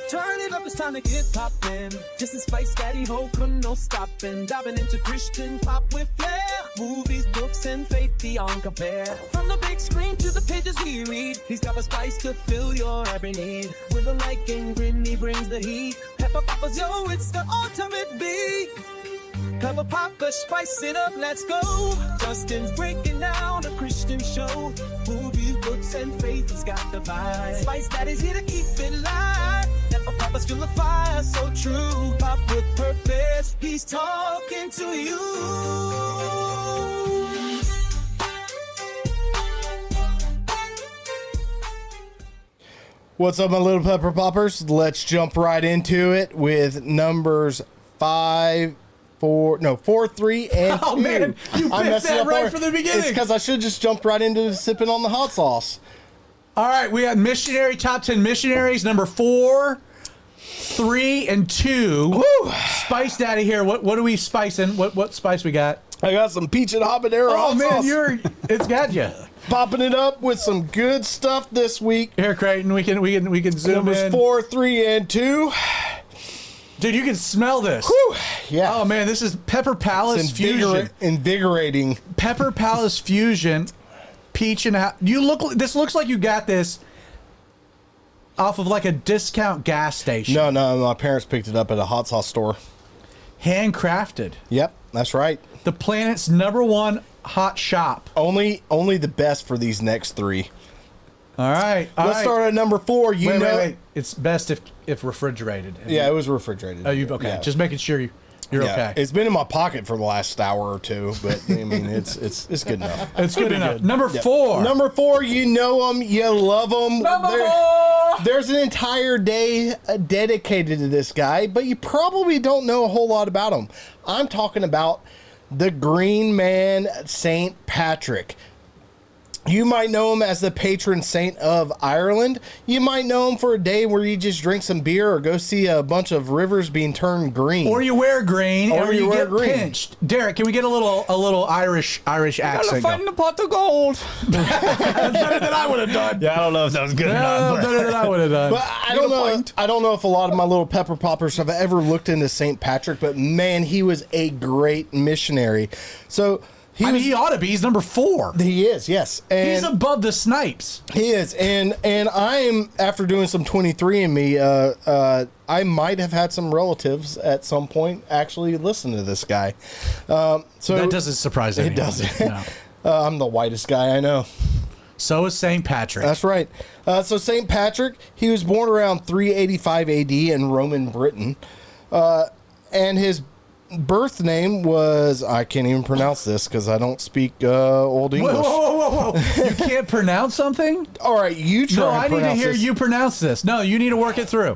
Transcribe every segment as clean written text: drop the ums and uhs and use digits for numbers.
Turn it up, it's time to get poppin'. Just in Spice Daddy Holcombe, no stopping. Diving into Christian pop with flair. Movies, books, and faith beyond compare. From the big screen to the pages we read, he's got the spice to fill your every need. With a like and grin, he brings the heat. Pepper poppers, yo, it's the ultimate beat. Pepper popper, spice it up, let's go. Justin's breaking down a Christian show. Movies, books, and faith, he's got the vibe. Spice Daddy's here to keep it live. Pepper poppers feel the fire, so true. Pop with purpose, he's talking to you. What's up, my little pepper poppers? Let's jump right into it with numbers 4, 3, and 2. Oh man, you missed that right from the beginning. It's because I should have just jumped right into sipping on the hot sauce. All right, we got missionary top 10 missionaries. Number 4, 3, and 2. Woo. Spice Daddy here. What are we spicing? What spice we got? I got some peach and habanero hot sauce. It's got you. Popping it up with some good stuff this week. Here, Creighton, we can zoom Numbers in. 4, 3, and 2. Dude, you can smell this. Whew. Yeah. Oh man, this is Pepper Palace Fusion. Invigorating. Pepper Palace Fusion, peach and this looks like you got this off of like a discount gas station. No, my parents picked it up at a hot sauce store. Handcrafted. Yep, that's right. The planet's #1 hot shop. Only the best for these next 3. All right. Let's start at number 4. Wait. It's best if refrigerated. Yeah, it was refrigerated. Oh, you okay? Yeah. Just making sure you're okay. It's been in my pocket for the last hour or two, but I mean, it's good enough. It's good enough. Number 4. Number 4. You know them, you love them. Number 4. There's an entire day dedicated to this guy, but you probably don't know a whole lot about him. I'm talking about the Green Man, St. Patrick. You might know him as the patron saint of Ireland. You might know him for a day where you just drink some beer or go see a bunch of rivers being turned green. Or you wear green, or you get green. pinched. Derek, can we get a little Irish accent? Fighting the pot of gold. That's better than I would have done. Yeah, I don't know if that was good or not. Better than I would have done. But I don't know if a lot of my little pepper poppers have ever looked into St. Patrick, but man, he was a great missionary. So he ought to be. He's number 4. He is, yes. And he's above the Snipes. He is, and I'm after doing some 23andMe. I might have had some relatives at some point actually listen to this guy. So that doesn't surprise anyone. It doesn't. No. I'm the whitest guy I know. So is St. Patrick. That's right. So St. Patrick, he was born around 385 AD in Roman Britain, and his birth name was, I can't even pronounce this because I don't speak Old English. Whoa. You can't pronounce something? All right, you try. No, I need to hear you pronounce this. No, you need to work it through.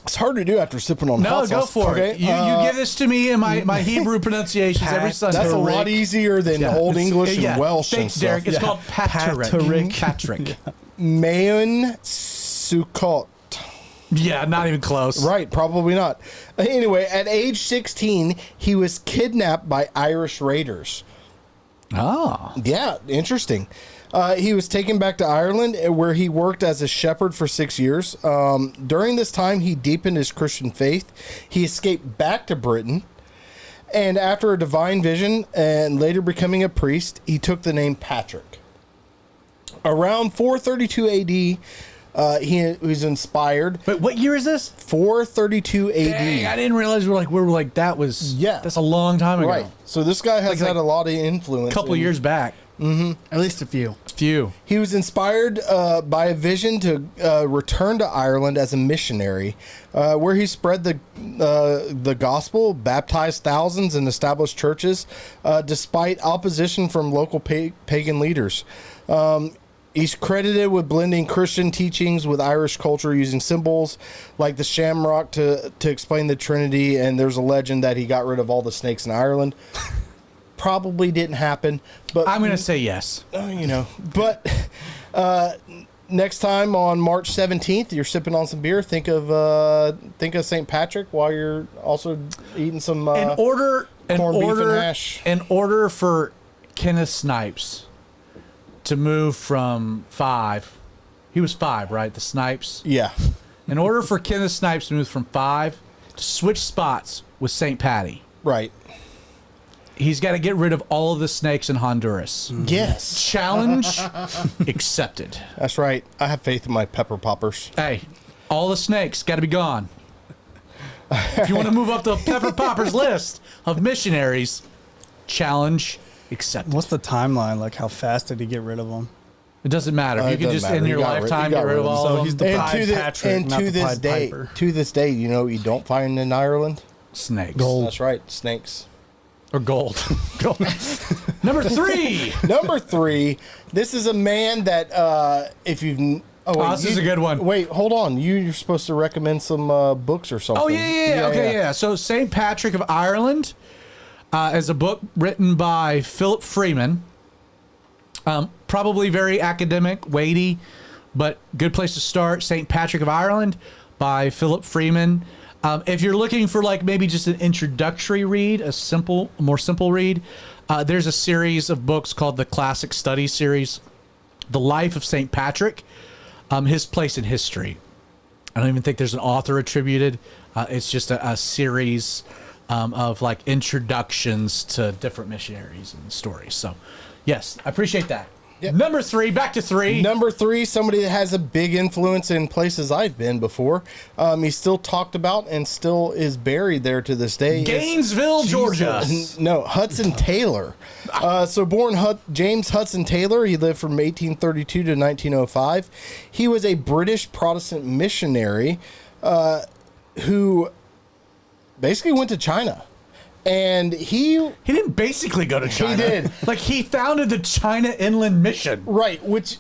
It's hard to do after sipping on hot sauce. No, go for it. You give this to me in my Hebrew pronunciations every Sunday. That's a lot easier than Old English and Welsh. Thanks, and Derek. stuff. It's called Patrick. Mayon Sukkot. Yeah, not even close. Right, probably not. Anyway, at age 16, he was kidnapped by Irish raiders. Oh. Yeah, interesting. He was taken back to Ireland, where he worked as a shepherd for 6 years. During this time, he deepened his Christian faith. He escaped back to Britain, and after a divine vision and later becoming a priest, he took the name Patrick. Around 432 AD, he was inspired. But what year is this? 432 AD. Dang, I didn't realize that's a long time ago. Right. So this guy has had a lot of influence. A couple of years back. Mm-hmm. At least a few. He was inspired by a vision to return to Ireland as a missionary, where he spread the gospel, baptized thousands, and established churches, despite opposition from local pagan leaders. He's credited with blending Christian teachings with Irish culture, using symbols like the shamrock to explain the Trinity, and there's a legend that he got rid of all the snakes in Ireland. Probably didn't happen, but I'm going to say yes. But next time on March 17th, you're sipping on some beer. Think of St. Patrick while you're also eating some corned beef and hash. In order for Kenneth Snipes to move from 5, he was 5, right? The Snipes. Yeah. In order for Kenneth Snipes to move from 5 to switch spots with St. Patty, Right. he's got to get rid of all of the snakes in Honduras. Yes. Challenge accepted. That's right. I have faith in my pepper poppers. Hey, all the snakes got to be gone. If you want to move up the Pepper Poppers list of missionaries, challenge accepted. What's the timeline? Like, how fast did he get rid of them? It doesn't matter. It You can doesn't just matter. in He your got rid- lifetime he got get rid of rid of all them. of So he's them. the And Pied Patrick, not the Pied Piper. to this day, you know what you don't find in Ireland? Snakes. That's right, snakes. Or gold. Gold. Number 3. Number 3, this is a man that if you've... Oh, this is a good one. Wait, hold on. You're supposed to recommend some books or something. Oh, yeah. Okay, yeah. So St. Patrick of Ireland is a book written by Philip Freeman. Probably very academic, weighty, but good place to start. St. Patrick of Ireland by Philip Freeman. If you're looking for like maybe just an introductory read, a more simple read, there's a series of books called the Classic Studies series, The Life of St. Patrick, his place in history. I don't even think there's an author attributed. It's just a series of like introductions to different missionaries and stories. So, yes, I appreciate that. Yep. Number 3, back to 3. Number 3, somebody that has a big influence in places I've been before. He's still talked about and still is buried there to this day. Gainesville, Georgia. No, Hudson Taylor. So born James Hudson Taylor. He lived from 1832 to 1905. He was a British Protestant missionary who basically went to China. And he didn't basically go to China. He did. Like, he founded the China Inland Mission. Right, which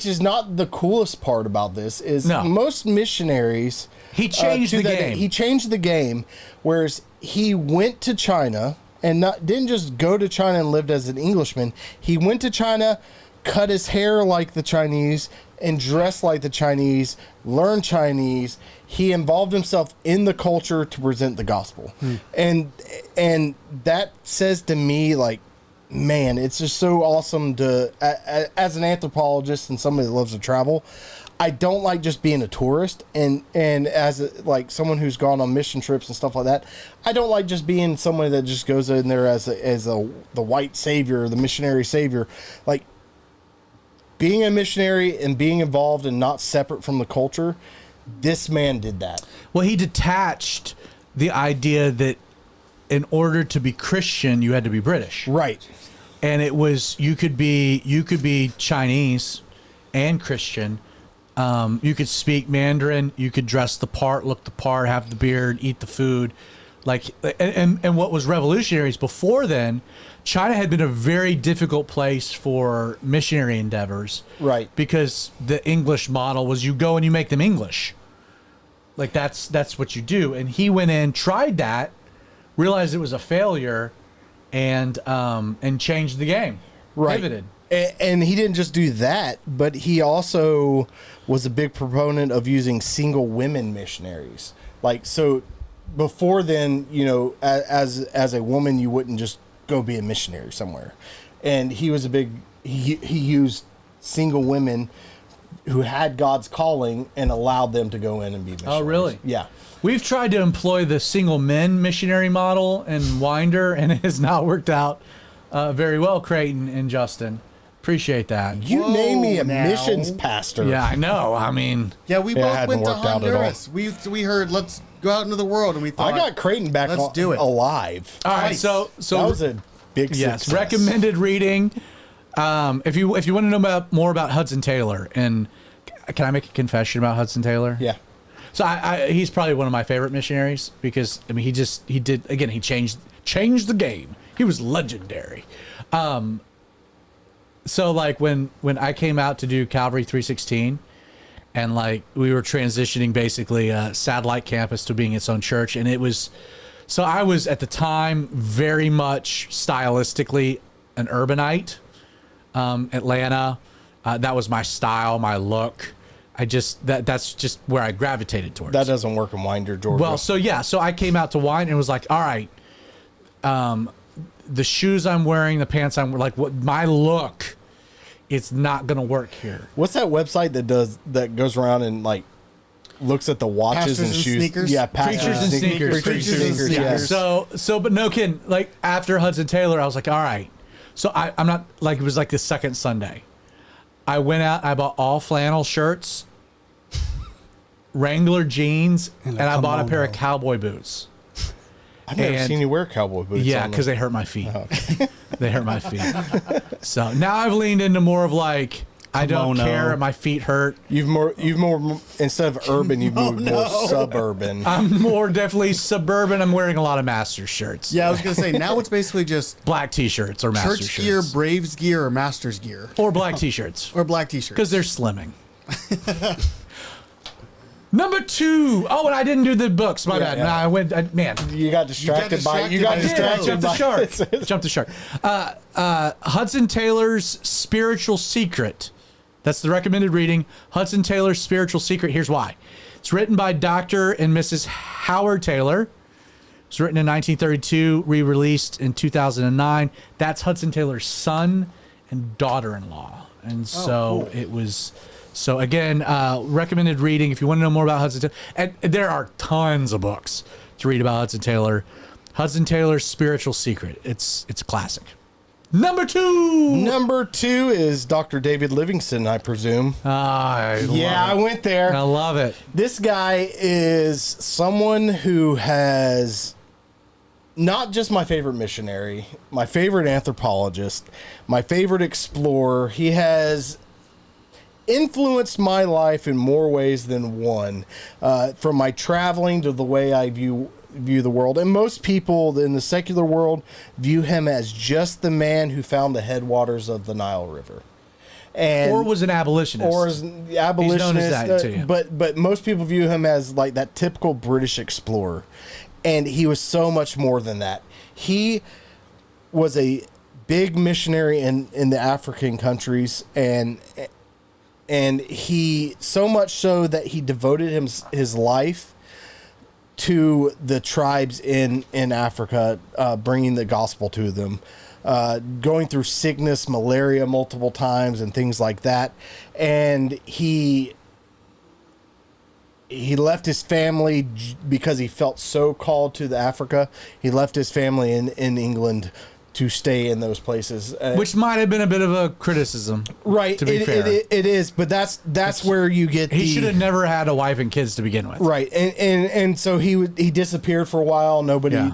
is not the coolest part about this is No. most missionaries He changed to the that game. day, he changed the game, whereas he went to China and didn't just go to China and lived as an Englishman. He went to China, cut his hair like the Chinese and dressed like the Chinese, learned Chinese. He involved himself in the culture to present the gospel. And that says to me, like, man, it's just so awesome to, as an anthropologist and somebody that loves to travel, I don't like just being a tourist, and as like someone who's gone on mission trips and stuff like that, I don't like just being somebody that just goes in there as the white savior, the missionary savior. Like, being a missionary and being involved and not separate from the culture, this man did that. Well, he detached the idea that in order to be Christian, you had to be British. Right. And it was you could be Chinese and Christian. You could speak Mandarin. You could dress the part, look the part, have the beard, eat the food. Like, and what was revolutionary is before then, China had been a very difficult place for missionary endeavors. Right. Because the English model was you go and you make them English. Like, that's what you do. And he went in, tried that, realized it was a failure, and changed the game. Right. Pivoted. And he didn't just do that, but he also was a big proponent of using single women missionaries. Like, so before then, you know, as a woman, you wouldn't just go be a missionary somewhere. And he was he used single women who had God's calling and allowed them to go in and be missionaries. Oh, really? Yeah. We've tried to employ the single men missionary model in Winder, and it has not worked out very well, Creighton and Justin. Appreciate that. You name me a now. missions pastor. Yeah, I know. I mean, Yeah, we Yeah, it both hadn't went to worked out at all. Honduras. We heard, let's go out into the world, and we thought, I got Creighton back Let's do it. alive. all right. Nice. So That was a big yes, success. recommended reading. If you want to know more about Hudson Taylor, and can I make a confession about Hudson Taylor? Yeah. So he's probably one of my favorite missionaries because I mean he changed the game. He was legendary. So like when I came out to do Calvary 316, and like we were transitioning basically a satellite campus to being its own church, and it was so I was at the time very much stylistically an urbanite. Atlanta, that was my style, my look. That's just where I gravitated towards. That doesn't work in Winder, Georgia. Well, so I came out to wine and was like, all right, the shoes I'm wearing, the pants I'm like, what my look, it's not gonna work here. what's that website that goes around and like looks at the watches Pastors and and shoes. sneakers? Yeah, pastors Preachers and sneakers. Preachers and sneakers. Yeah. Yes. So, but no kidding. Like after Hudson Taylor, I was like, all right. So I'm not like, it was like the second Sunday. I went out, I bought all flannel shirts, Wrangler jeans, and I bought a pair of cowboy boots. I've never seen you wear cowboy boots. Yeah, on because they hurt my feet. They hurt my feet. So now I've leaned into more of like, I don't Kimono. care if my feet hurt. You've more instead of urban, you've moved more suburban. I'm more definitely suburban. I'm wearing a lot of Masters shirts. Yeah, I was gonna say now it's basically just Black T-shirts or Masters church shirts. gear, Braves gear, or Masters gear, Or black T-shirts. or black T-shirts. Because they're slimming. Number 2. Oh, and I didn't do the books. My bad. yeah. Nah, I went. Man, You got distracted by. You got distracted distracted jumped by. the shark. Jumped the shark. Hudson Taylor's Spiritual Secret. That's the recommended reading. Hudson Taylor's Spiritual Secret. Here's why. It's written by Dr. and Mrs. Howard Taylor. It's written in 1932, re-released in 2009. That's Hudson Taylor's son and daughter-in-law. And so it was. So again, recommended reading if you want to know more about Hudson Taylor. And there are tons of books to read about Hudson Taylor. Hudson Taylor's Spiritual Secret. It's a classic. Number 2. Number 2 is Dr. David Livingstone, I presume. I went there. I love it. This guy is someone who has not just my favorite missionary, my favorite anthropologist, my favorite explorer. He has influenced my life in more ways than one, from my traveling to the way I view the world. And most people in the secular world view him as just the man who found the headwaters of the Nile River. And Or was an abolitionist. or as the abolitionist, He's known as that, too. but most people view him as like that typical British explorer, and he was so much more than that. He was a big missionary in the African countries, and he so much so that he devoted his life to the tribes in Africa, bringing the gospel to them. Going through sickness, malaria multiple times and things like that. And he left his family because he felt so called to the Africa. He left his family in England to stay in those places. Which might have been a bit of a criticism. Right. To be fair. It is, but that's where you get He should have never had a wife and kids to begin with. Right. And so he disappeared for a while. Nobody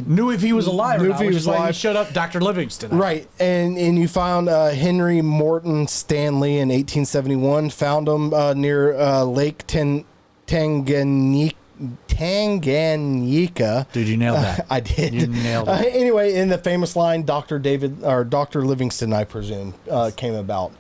Knew if he was alive or Knew not, if he which was is why he alive. showed up Dr. Livingstone. Right, and you found Henry Morton Stanley in 1871. Found him near Lake Tanganyika. Dude, you nailed that. I did. You nailed it. Anyway, in the famous line, Dr. Livingstone, I presume, came about.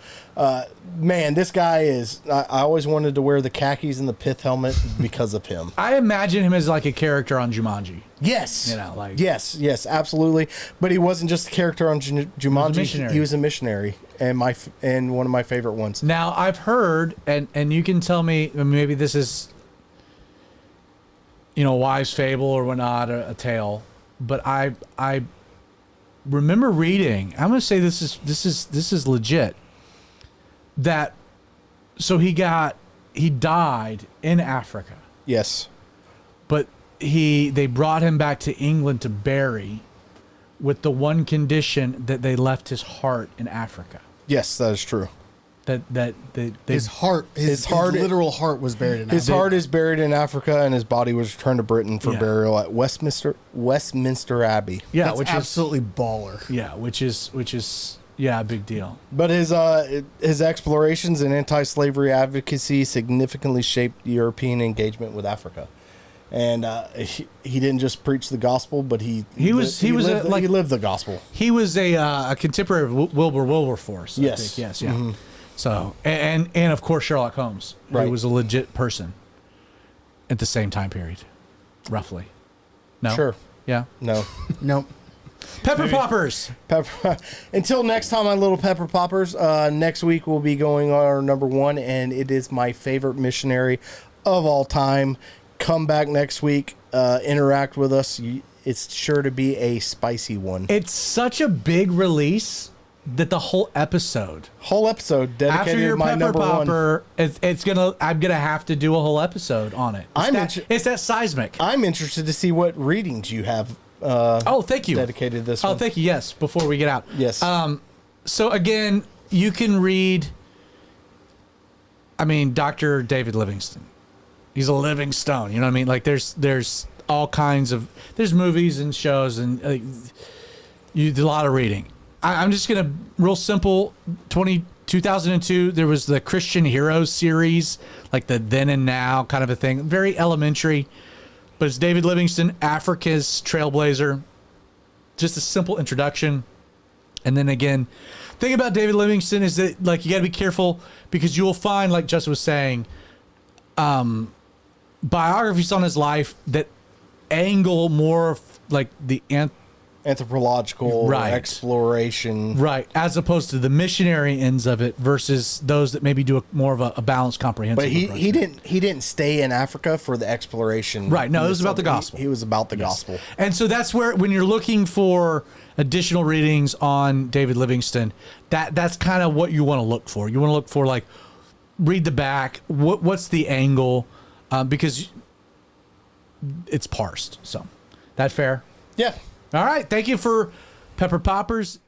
Man, this guy is. I always wanted to wear the khakis and the pith helmet because of him. I imagine him as like a character on Jumanji. Yes. You know, like- yes, absolutely. But he wasn't just a character on Jumanji. missionary. He was a missionary, and one of my favorite ones. Now, I've heard, and you can tell me, maybe this is, a wise fable or whatnot, a tale, but I remember reading. I'm going to say this is legit. That, so he died in Africa, Yes. but they brought him back to England to bury, with the one condition that they left his heart in Africa. Yes, that is true. His literal heart was buried in His Africa. heart is buried in Africa, and his body was returned to Britain for burial at Westminster Abbey. Yeah, That's which absolutely baller. which is a big deal. But his explorations and anti-slavery advocacy significantly shaped European engagement with Africa. And he didn't just preach the gospel, but he lived the gospel. He was a contemporary of Wilberforce. Yes. I think. Yes. Yeah. Mm-hmm. So and of course Sherlock Holmes, Right. who was a legit person at the same time period, roughly. No. Sure. Yeah. No. Nope. Pepper poppers. Until next time, my little pepper poppers. Next week we'll be going on our number 1, and it is my favorite missionary of all time. Come back next week. Interact with us. It's sure to be a spicy one. It's such a big release that the whole episode, dedicated after your to my pepper number one. popper, I'm gonna have to do a whole episode on it. It's that seismic. I'm interested to see what readings you have. Thank you. Dedicated to this one. Oh, thank you. Yes, before we get out. Yes. So again, you can read. I mean, Dr. David Livingstone. He's a Livingstone. You know what I mean? Like there's all kinds of movies and shows and you do a lot of reading. I'm just gonna real simple. 2002, there was the Christian Heroes series, like the then and now kind of a thing. Very elementary, but it's David Livingstone, Africa's trailblazer. Just a simple introduction, and then again, thing about David Livingstone is that like you got to be careful because you will find, like Justin was saying, biographies on his life that angle more like the anthropological exploration, right, as opposed to the missionary ends of it versus those that maybe do more of a balanced, comprehensive. But he didn't stay in Africa for the exploration. Right. No, it was about the gospel. He was about the gospel. And so that's where, when you're looking for additional readings on David Livingstone, that's kind of what you want to look for. You want to look for, like, read the back. What's the angle? Because it's parsed. So, that fair? Yeah. All right. Thank you for Pepper Poppers.